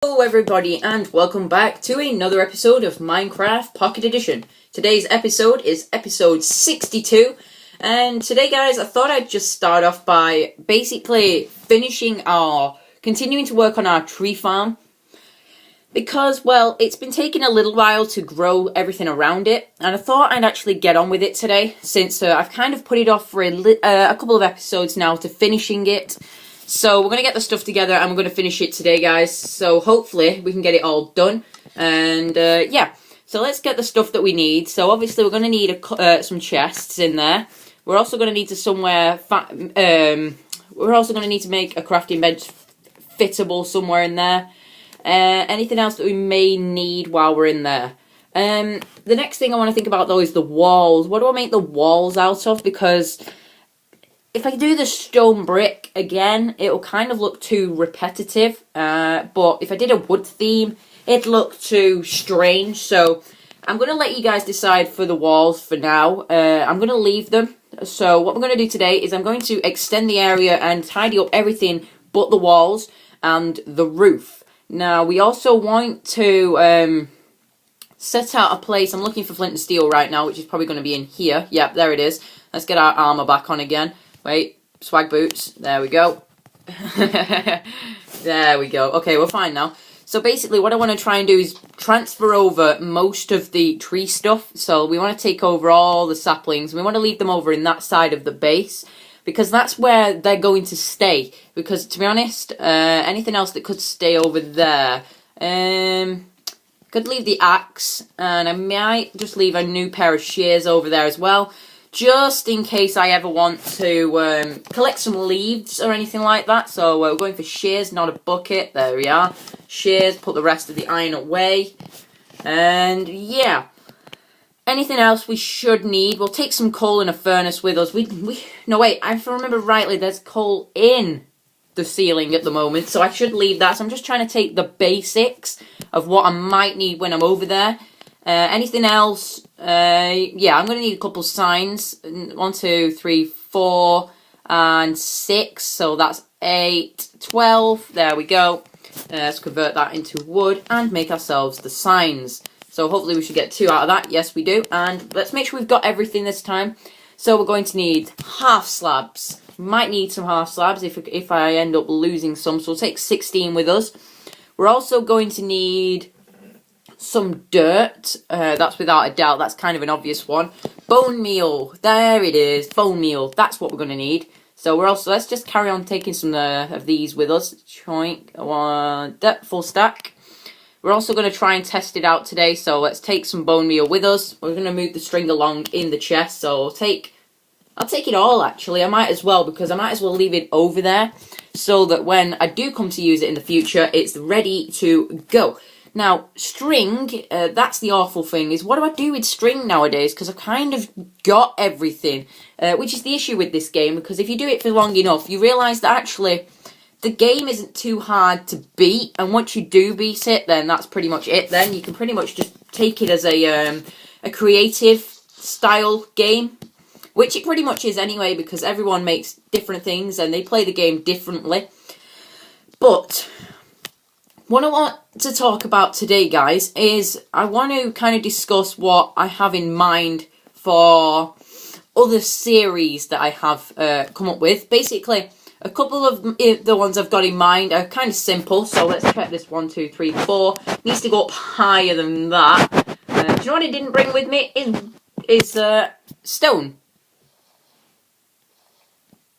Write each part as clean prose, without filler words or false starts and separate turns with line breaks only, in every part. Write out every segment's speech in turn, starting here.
Hello everybody and welcome back to another episode of Minecraft Pocket Edition. Today's episode is episode 62, and today guys I thought I'd just start off by basically continuing to work on our tree farm, because well it's been taking a little while to grow everything around it, and I thought I'd actually get on with it today since I've kind of put it off for a couple of episodes now to finishing it. So we're going to get the stuff together and we're going to finish it today, guys. So hopefully we can get it all done. And yeah, so let's get the stuff that we need. So obviously we're going to need some chests in there. We're also going to need we're also going to need to make a crafting bench fittable somewhere in there. Anything else that we may need while we're in there? The next thing I want to think about though is the walls. What do I make the walls out of? Because if I do the stone brick again, it will kind of look too repetitive. But if I did a wood theme, it'd look too strange. So I'm going to let you guys decide for the walls for now. I'm going to leave them. So what we're going to do today is I'm going to extend the area and tidy up everything but the walls and the roof. Now, we also want to set out a place. I'm looking for flint and steel right now, which is probably going to be in here. Yep, there it is. Let's get our armor back on again. Wait, swag boots. There we go. There we go. Okay, we're fine now. So basically what I want to try and do is transfer over most of the tree stuff. So we want to take over all the saplings. We want to leave them over in that side of the base, because that's where they're going to stay. Because to be honest, anything else that could stay over there, could leave the axe, and I might just leave a new pair of shears over there as well, just in case I ever want to collect some leaves or anything like that. So we're going for shears, not a bucket. There we are. Shears, put the rest of the iron away. And yeah. Anything else we should need? We'll take some coal in a furnace with us. No, wait, if I remember rightly, there's coal in the ceiling at the moment, so I should leave that. So I'm just trying to take the basics of what I might need when I'm over there. Anything else? Yeah, I'm going to need a couple signs. 1, 2, 3, 4, and 6. So that's 8, 12. There we go. Let's convert that into wood and make ourselves the signs. So hopefully we should get 2 out of that. Yes, we do. And let's make sure we've got everything this time. So we're going to need half slabs. Might need some half slabs if I end up losing some. So we'll take 16 with us. We're also going to need some dirt. That's without a doubt. That's kind of an obvious one. Bone meal. There it is. Bone meal. That's what we're going to need. So let's just carry on taking some of these with us. Choink. Full stack. We're also going to try and test it out today. So let's take some bone meal with us. We're going to move the string along in the chest. So I'll take it all actually. I might as well, because I might as well leave it over there so that when I do come to use it in the future, it's ready to go. Now, string, that's the awful thing, is what do I do with string nowadays? Because I've kind of got everything, which is the issue with this game, because if you do it for long enough, you realise that actually the game isn't too hard to beat, and once you do beat it, then that's pretty much it then. You can pretty much just take it as a creative style game, which it pretty much is anyway, because everyone makes different things and they play the game differently. But what I want to talk about today, guys, is I want to kind of discuss what I have in mind for other series that I have come up with. Basically, a couple of the ones I've got in mind are kind of simple. So let's check this. 1, 2, 3, 4. Needs to go up higher than that. Do you know what I didn't bring with me? Is stone.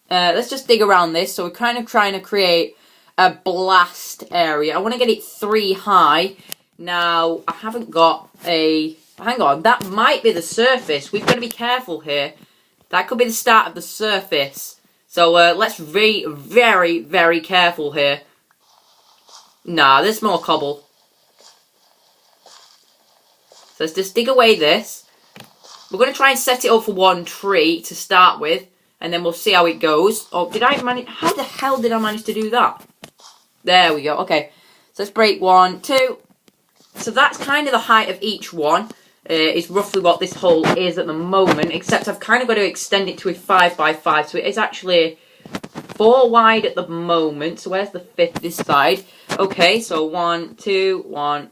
Let's just dig around this. So we're kind of trying to create a blast area. I want to get it 3 high. Now, I haven't got a... Hang on, that might be the surface. We've got to be careful here. That could be the start of the surface. So, let's be very, very careful here. Nah, there's more cobble. So let's just dig away this. We're going to try and set it up for 1 tree to start with. And then we'll see how it goes. Oh, did I manage... How the hell did I manage to do that? There we go. Okay. So let's break 1, 2. So that's kind of the height of each one. Is roughly what this hole is at the moment. Except I've kind of got to extend it to a 5 by 5. So it is actually 4 wide at the moment. So where's the 5th this side? Okay, so 1, 2, 1.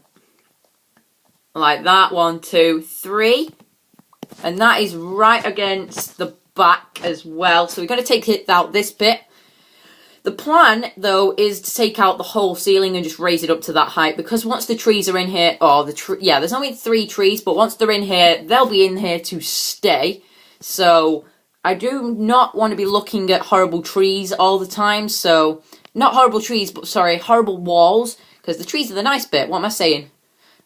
Like that. 1, 2, 3. And that is right against the back as well. So we're going to take it out this bit. The plan, though, is to take out the whole ceiling and just raise it up to that height. Because once the trees are in here... there's only 3 trees. But once they're in here, they'll be in here to stay. So I do not want to be looking at horrible trees all the time. So, not horrible trees, but sorry, horrible walls. Because the trees are the nice bit. What am I saying?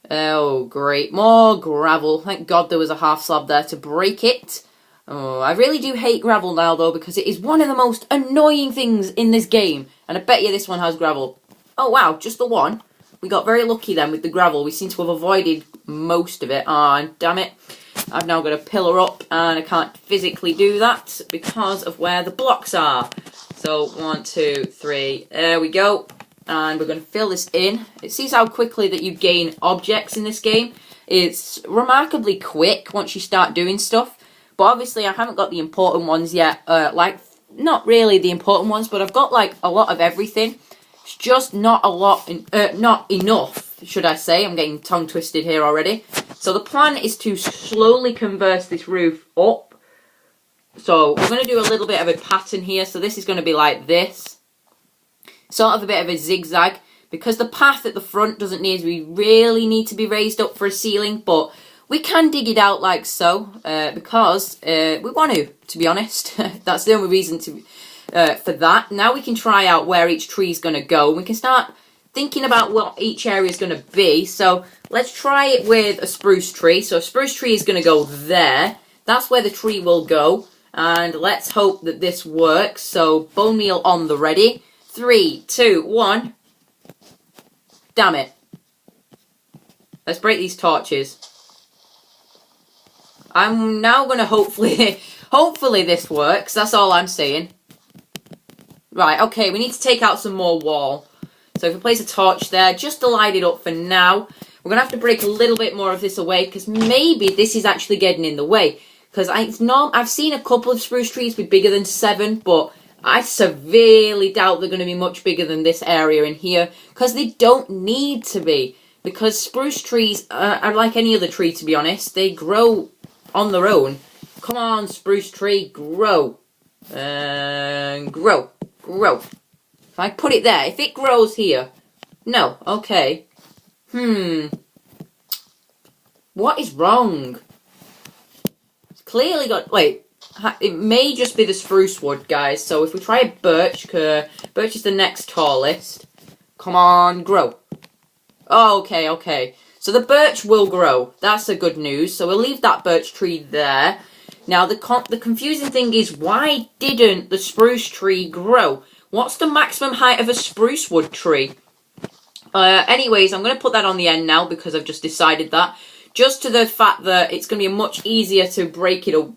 Oh, great. More gravel. Thank God there was a half slab there to break it. Oh, I really do hate gravel now, though, because it is one of the most annoying things in this game. And I bet you this one has gravel. Oh, wow, just the one. We got very lucky then with the gravel. We seem to have avoided most of it. Ah, damn it. I've now got a pillar up, and I can't physically do that because of where the blocks are. So, 1, 2, 3. There we go. And we're going to fill this in. It sees how quickly that you gain objects in this game. It's remarkably quick once you start doing stuff. But obviously I haven't got the important ones yet. Not really the important ones, but I've got like a lot of everything. It's just not a lot, not enough, should I say. I'm getting tongue twisted here already. So the plan is to slowly converse this roof up. So we're going to do a little bit of a pattern here. So this is going to be like this. Sort of a bit of a zigzag. Because the path at the front doesn't really need to be raised up for a ceiling, but we can dig it out like so, because we want to be honest. That's the only reason for that. Now we can try out where each tree is going to go. We can start thinking about what each area is going to be. So let's try it with a spruce tree. So a spruce tree is going to go there. That's where the tree will go. And let's hope that this works. So bone meal on the ready. 3, 2, 1. Damn it. Let's break these torches. I'm now going to hopefully this works. That's all I'm saying. Right, okay, we need to take out some more wall. So if we place a torch there, just to light it up for now. We're going to have to break a little bit more of this away, because maybe this is actually getting in the way. Because I've seen a couple of spruce trees be bigger than 7, but I severely doubt they're going to be much bigger than this area in here. Because they don't need to be. Because spruce trees are like any other tree, to be honest. They grow on their own. Come on, spruce tree, grow. Grow. If I put it there, if it grows here. No, okay. What is wrong? It's clearly got... Wait, it may just be the spruce wood, guys. So if we try a birch, birch is the next tallest. Come on, grow. Oh, okay. So the birch will grow. That's the good news. So we'll leave that birch tree there. Now, the confusing thing is, why didn't the spruce tree grow? What's the maximum height of a spruce wood tree? Anyways, I'm going to put that on the end now because I've just decided that. Just to the fact that it's going to be much easier to break it up,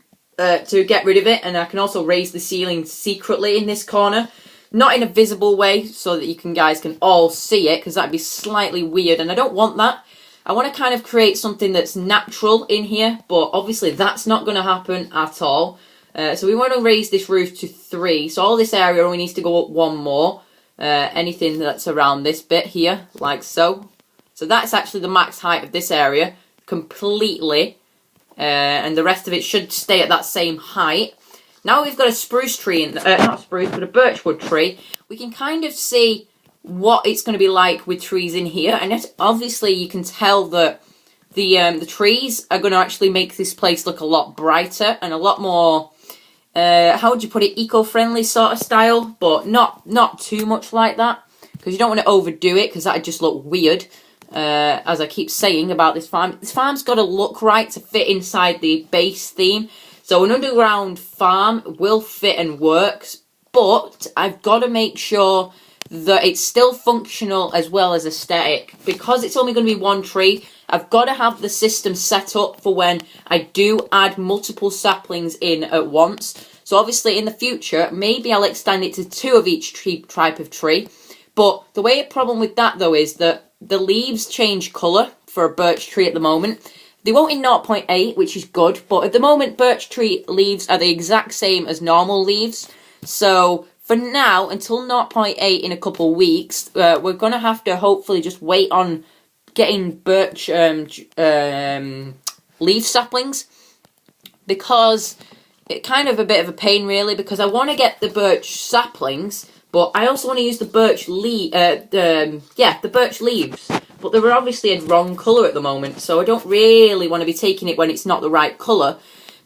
to get rid of it. And I can also raise the ceiling secretly in this corner. Not in a visible way so that you guys can all see it, because that'd be slightly weird. And I don't want that. I want to kind of create something that's natural in here, but obviously that's not going to happen at all. So we want to raise this roof to 3. So all this area only needs to go up 1 more. Anything that's around this bit here, like so. So that's actually the max height of this area, completely. And the rest of it should stay at that same height. Now we've got a spruce tree, not spruce, but a birchwood tree. We can kind of see what it's going to be like with trees in here, and obviously you can tell that the trees are going to actually make this place look a lot brighter and a lot more, how would you put it, eco-friendly sort of style, but not too much like that, because you don't want to overdo it, because that would just look weird, as I keep saying about this farm. This farm's got to look right to fit inside the base theme, so an underground farm will fit and works, but I've got to make sure that it's still functional as well as aesthetic. Because it's only going to be 1 tree, I've got to have the system set up for when I do add multiple saplings in at once. So obviously in the future, maybe I'll extend it to 2 of each type of tree. But the problem with that though is that the leaves change colour for a birch tree at the moment. They won't in 0.8, which is good, but at the moment birch tree leaves are the exact same as normal leaves. So for now, until 0.8 in a couple of weeks, we're going to have to hopefully just wait on getting birch leaf saplings, because it's kind of a bit of a pain really, because I want to get the birch saplings, but I also want to use the birch the birch leaves, but they're obviously a wrong colour at the moment, so I don't really want to be taking it when it's not the right colour,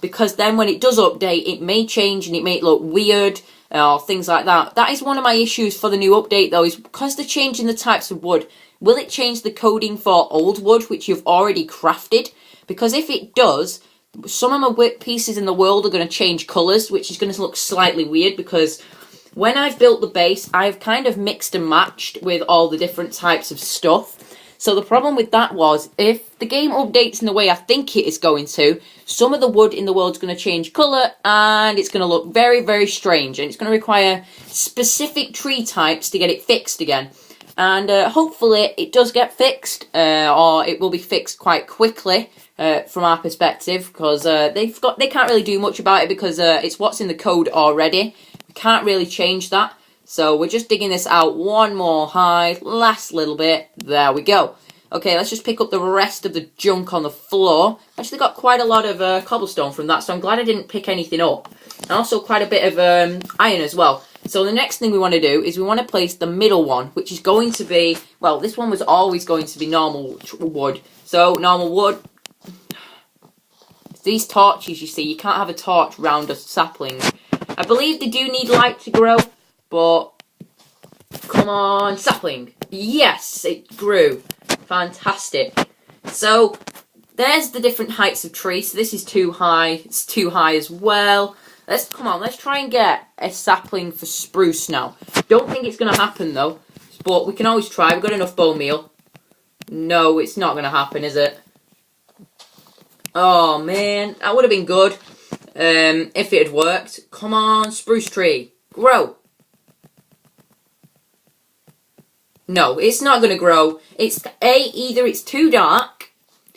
because then when it does update, it may change and it may look weird, or things like that. That is one of my issues for the new update though, is because they're changing the types of wood. Will it change the coding for old wood, which you've already crafted? Because if it does, some of my wood pieces in the world are going to change colours, which is going to look slightly weird, because when I've built the base, I've kind of mixed and matched with all the different types of stuff. So the problem with that was, if the game updates in the way I think it is going to, some of the wood in the world is going to change colour, and it's going to look very, very strange, and it's going to require specific tree types to get it fixed again. And hopefully it does get fixed, or it will be fixed quite quickly from our perspective, because they can't really do much about it, because it's what's in the code already. We can't really change that. So we're just digging this out one more high, last little bit, there we go. Okay, let's just pick up the rest of the junk on the floor. Actually got quite a lot of cobblestone from that, so I'm glad I didn't pick anything up. And also quite a bit of iron as well. So the next thing we want to do is we want to place the middle one, which is going to be, well, this one was always going to be normal wood. So normal wood. These torches, you see, you can't have a torch round a sapling. I believe they do need light to grow. But, come on, sapling. Yes, it grew. Fantastic. So, there's the different heights of trees. So this is too high. It's too high as well. Let's try and get a sapling for spruce now. Don't think it's going to happen though. But we can always try. We've got enough bone meal. No, it's not going to happen, is it? Oh, man. That would have been good. If it had worked. Come on, spruce tree. Grow. No, it's not going to grow. It's either it's too dark,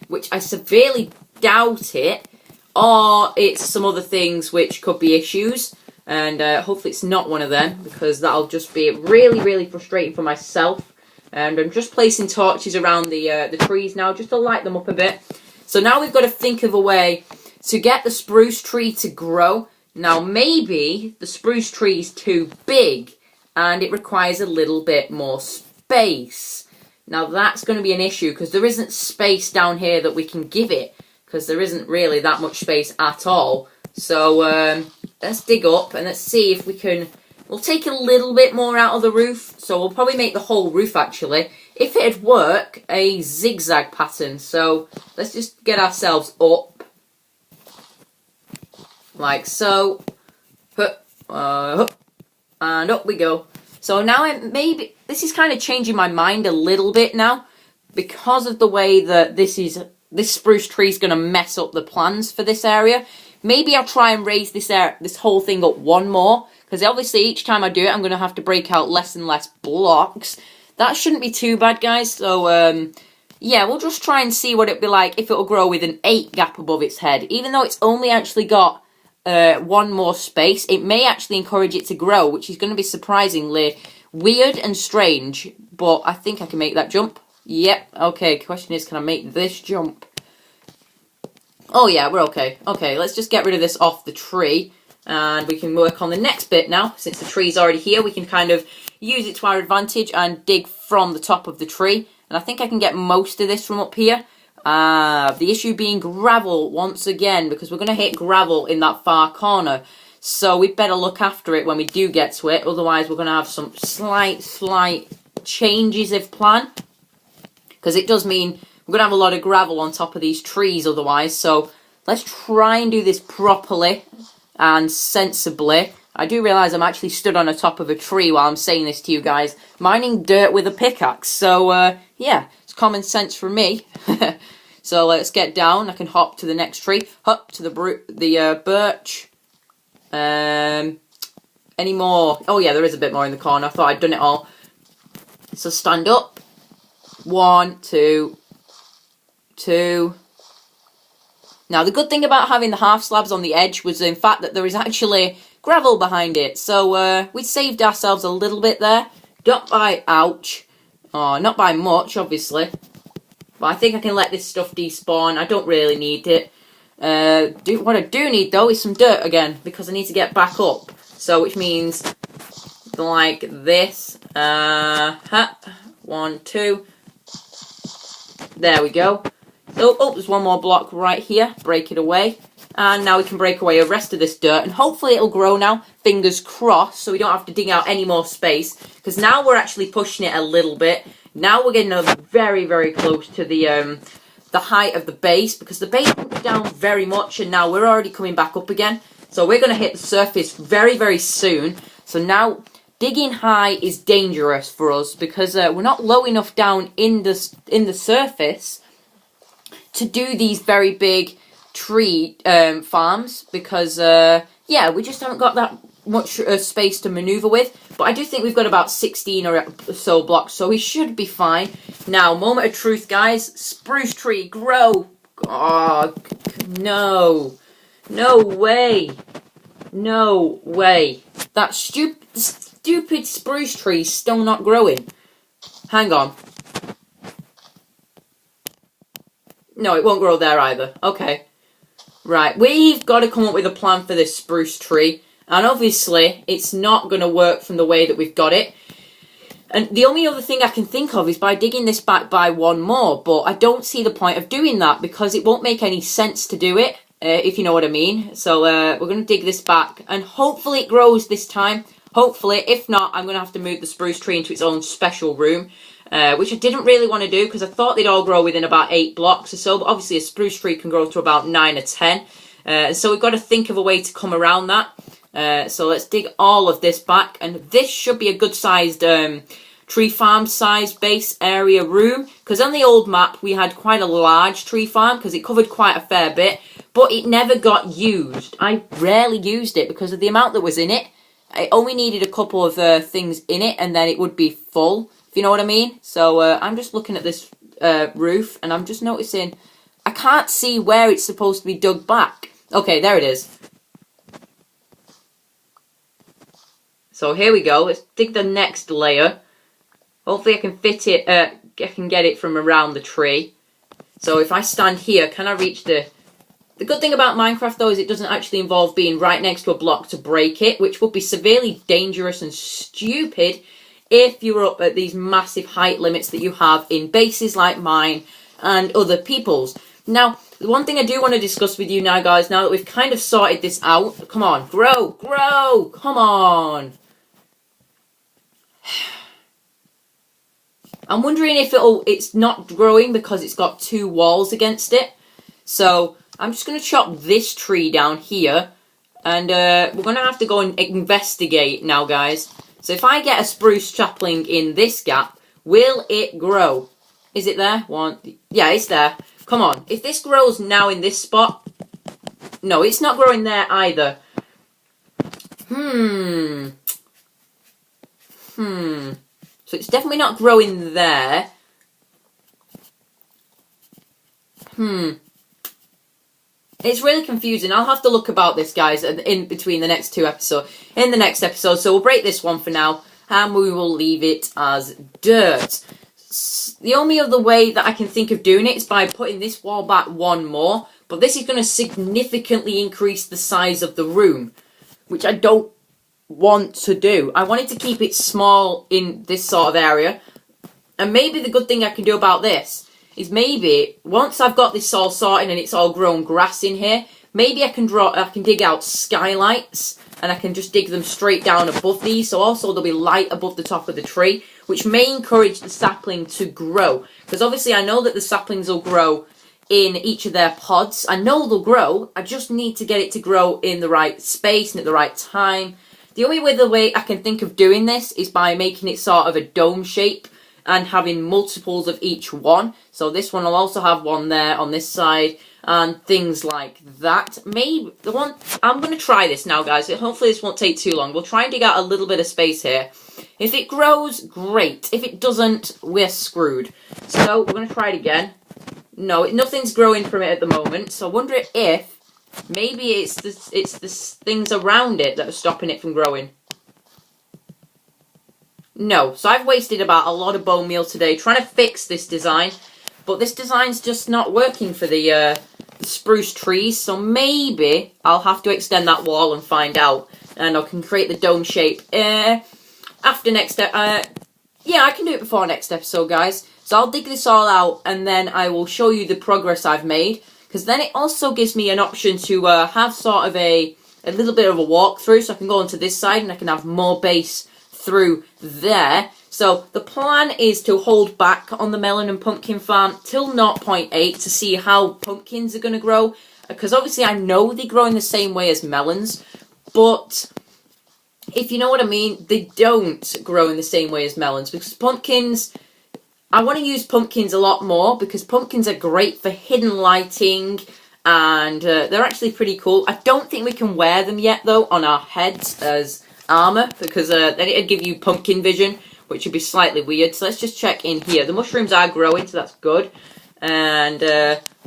which I severely doubt it, or it's some other things which could be issues. And hopefully it's not one of them, because that'll just be really, really frustrating for myself. And I'm just placing torches around the trees now, just to light them up a bit. So now we've got to think of a way to get the spruce tree to grow. Now maybe the spruce tree is too big, and it requires a little bit more space. Now that's going to be an issue, because there isn't space down here that we can give it, because there isn't really that much space at all. So let's dig up and let's see if we can. We'll take a little bit more out of the roof, so we'll probably make the whole roof actually. If it'd work, a zigzag pattern. So let's just get ourselves up like so, and up we go. So now maybe this is kind of changing my mind a little bit now, because of the way that this spruce tree is going to mess up the plans for this area. Maybe I'll try and raise this whole thing up one more, because obviously each time I do it, I'm going to have to break out less and less blocks. That shouldn't be too bad, guys. So yeah, we'll just try and see what it'd be like if it'll grow with an 8 gap above its head, even though it's only actually got one more space. It may actually encourage it to grow, which is going to be surprisingly weird and strange, but I think I can make that jump. Yep, okay, question is, can I make this jump? Oh yeah, we're okay. Okay, let's just get rid of this off the tree, and we can work on the next bit now. Since the tree's already here, we can kind of use it to our advantage and dig from the top of the tree, and I think I can get most of this from up here. The issue being gravel once again, because we're going to hit gravel in that far corner. So we'd better look after it when we do get to it. Otherwise, we're going to have some slight changes of plan. Because it does mean we're going to have a lot of gravel on top of these trees otherwise. So let's try and do this properly and sensibly. I do realise I'm actually stood on the top of a tree while I'm saying this to you guys. Mining dirt with a pickaxe. So, yeah, it's common sense for me. So let's get down. I can hop to the next tree. Hop to the birch. Any more? Oh yeah, there is a bit more in the corner. I thought I'd done it all. So stand up. 1, 2, 2. Now the good thing about having the half slabs on the edge was in fact that there is actually gravel behind it. So we saved ourselves a little bit there. Not by ouch. Oh, not by much, obviously. But I think I can let this stuff despawn. I don't really need it. What I do need, though, is some dirt again. Because I need to get back up. So, which means, like this. 1, 2. There we go. So, oh, there's one more block right here. Break it away. And now we can break away the rest of this dirt. And hopefully it'll grow now. Fingers crossed. So we don't have to dig out any more space. Because now we're actually pushing it a little bit. Now we're getting very, very close to the height of the base. Because the base went down very much. And now we're already coming back up again. So we're going to hit the surface very, very soon. So now digging high is dangerous for us. Because we're not low enough down in the surface to do these very big tree farms, because yeah, we just haven't got that much space to maneuver with. But I do think we've got about 16 or so blocks, so we should be fine. Now, moment of truth, guys. Spruce tree, grow. Oh, no. No way. No way. That stupid spruce tree is still not growing. Hang on. No, it won't grow there either. Okay. Right, we've got to come up with a plan for this spruce tree. And obviously, it's not going to work from the way that we've got it. And the only other thing I can think of is by digging this back by one more. But I don't see the point of doing that, because it won't make any sense to do it, if you know what I mean. So we're going to dig this back. And hopefully it grows this time. Hopefully. If not, I'm going to have to move the spruce tree into its own special room. Which I didn't really want to do, because I thought they'd all grow within about 8 blocks or so. But obviously a spruce tree can grow to about 9 or 10. So we've got to think of a way to come around that. So let's dig all of this back. And this should be a good sized tree farm size base area room. Because on the old map we had quite a large tree farm, because it covered quite a fair bit. But it never got used. I rarely used it because of the amount that was in it. I only needed a couple of things in it, and then it would be full. If you know what I mean. So I'm just looking at this roof, and I'm just noticing I can't see where it's supposed to be dug back. Okay, there it is. So here we go. Let's dig the next layer. Hopefully I can fit it, I can get it from around the tree. So if I stand here, can I reach the... The good thing about Minecraft, though, is it doesn't actually involve being right next to a block to break it, which would be severely dangerous and stupid if you were up at these massive height limits that you have in bases like mine and other people's. Now, the one thing I do want to discuss with you now, guys, now that we've kind of sorted this out. Come on, grow, grow, come on. I'm wondering if it's not growing because it's got 2 walls against it. So I'm just going to chop this tree down here. And we're going to have to go and investigate now, guys. So if I get a spruce sapling in this gap, will it grow? Is it there? Yeah, it's there. Come on. If this grows now in this spot... No, it's not growing there either. So it's definitely not growing there. It's really confusing. I'll have to look about this, guys, in between the next 2 episodes. In the next episode, so we'll break this one for now, and we will leave it as dirt. The only other way that I can think of doing it is by putting this wall back 1 more, but this is going to significantly increase the size of the room, which I don't want to do. I wanted to keep it small in this sort of area, and maybe the good thing I can do about this is maybe once I've got this all sorted and it's all grown grass in here, maybe I can dig out skylights, and I can just dig them straight down above these, so also there'll be light above the top of the tree, which may encourage the sapling to grow. Because obviously I know that the saplings will grow in each of their pods. I know they'll grow, I just need to get it to grow in the right space and at the right time. The only way I can think of doing this is by making it sort of a dome shape and having multiples of each one. So this one will also have one there on this side and things like that. Maybe I'm going to try this now, guys. Hopefully this won't take too long. We'll try and dig out a little bit of space here. If it grows, great. If it doesn't, we're screwed. So we're going to try it again. No, nothing's growing from it at the moment. So I wonder if Maybe it's the things around it that are stopping it from growing. No, so I've wasted about a lot of bone meal today trying to fix this design, but this design's just not working for the spruce trees, so maybe I'll have to extend that wall and find out, and I can create the dome shape after next yeah, I can do it before next episode, guys. So I'll dig this all out, and then I will show you the progress I've made, because then it also gives me an option to have sort of a little bit of a walkthrough, so I can go onto this side and I can have more base through there. So the plan is to hold back on the melon and pumpkin farm till 0.8 to see how pumpkins are going to grow, because obviously I know they grow in the same way as melons, but if you know what I mean, they don't grow in the same way as melons, because pumpkins, I want to use pumpkins a lot more, because pumpkins are great for hidden lighting, and they're actually pretty cool. I don't think we can wear them yet, though, on our heads as armor, because then it'd give you pumpkin vision, which would be slightly weird. So let's just check in here. The mushrooms are growing, so that's good. And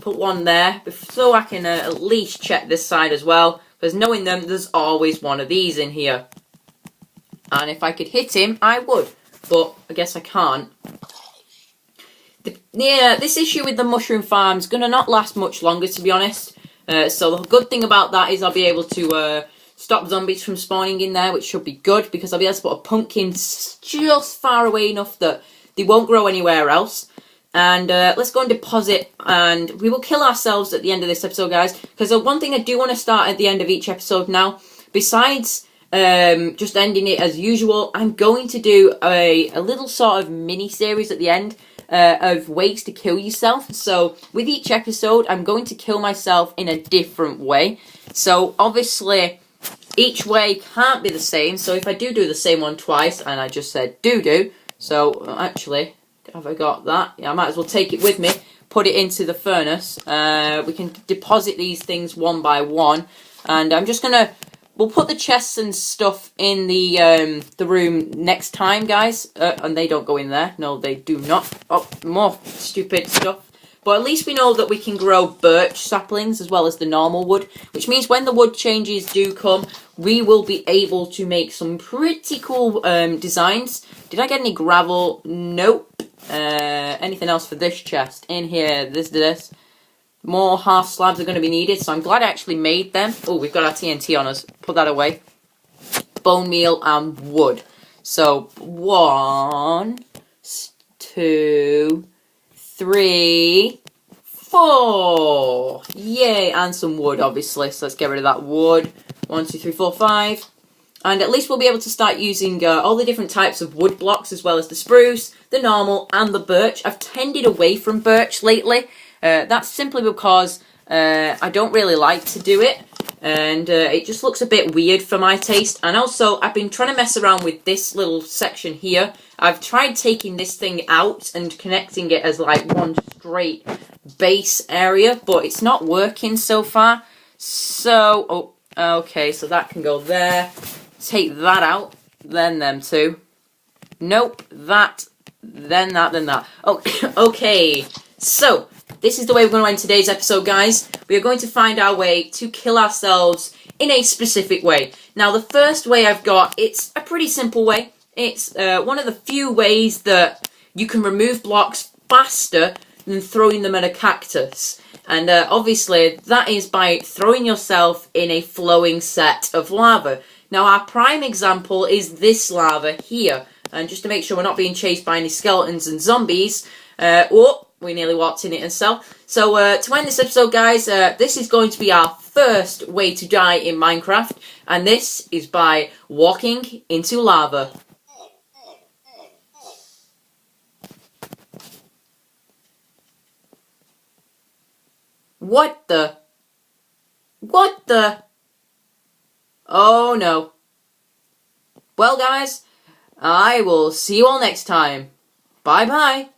put one there, so I can at least check this side as well, because knowing them, there's always one of these in here. And if I could hit him, I would, but I guess I can't. Yeah, this issue with the mushroom farm is going to not last much longer, to be honest. So the good thing about that is I'll be able to stop zombies from spawning in there, which should be good, because I'll be able to put a pumpkin just far away enough that they won't grow anywhere else. And let's go and deposit, and we will kill ourselves at the end of this episode, guys, because one thing I do want to start at the end of each episode now, besides just ending it as usual, I'm going to do a little sort of mini-series at the end of ways to kill yourself. So with each episode, I'm going to kill myself in a different way. So obviously each way can't be the same, so if I do the same one twice, and I just said do, so actually, have I got that? Yeah, I might as well take it with me, put it into the furnace. We can deposit these things one by one, and I'm just gonna, we'll put the chests and stuff in the room next time, guys, and they don't go in there. No, they do not. Oh, more stupid stuff. But at least we know that we can grow birch saplings as well as the normal wood, which means when the wood changes do come, we will be able to make some pretty cool designs. Did I get any gravel? Nope. Anything else for this chest? In here, this. More half slabs are going to be needed, so I'm glad I actually made them. Oh, we've got our TNT on us. Put that away. Bone meal and wood. So, 1, 2... 3, 4. Yay, and some wood, obviously. So let's get rid of that wood. 1, 2, 3, 4, 5. And at least we'll be able to start using all the different types of wood blocks, as well as the spruce, the normal, and the birch. I've tended away from birch lately. That's simply because I don't really like to do it. And it just looks a bit weird for my taste. And also, I've been trying to mess around with this little section here. I've tried taking this thing out and connecting it as like one straight base area, but it's not working so far. So, oh, okay, so that can go there. Take that out, then them two. Nope, that, then that, then that. Oh, okay, so this is the way we're going to end today's episode, guys. We are going to find our way to kill ourselves in a specific way. Now, the first way I've got, it's a pretty simple way. It's one of the few ways that you can remove blocks faster than throwing them at a cactus. And obviously, that is by throwing yourself in a flowing set of lava. Now, our prime example is this lava here. And just to make sure we're not being chased by any skeletons and zombies, oh, we nearly walked in it ourselves. So, to end this episode, guys, this is going to be our first way to die in Minecraft. And this is by walking into lava. What the? What the? Oh no. Well, guys, I will see you all next time. Bye bye.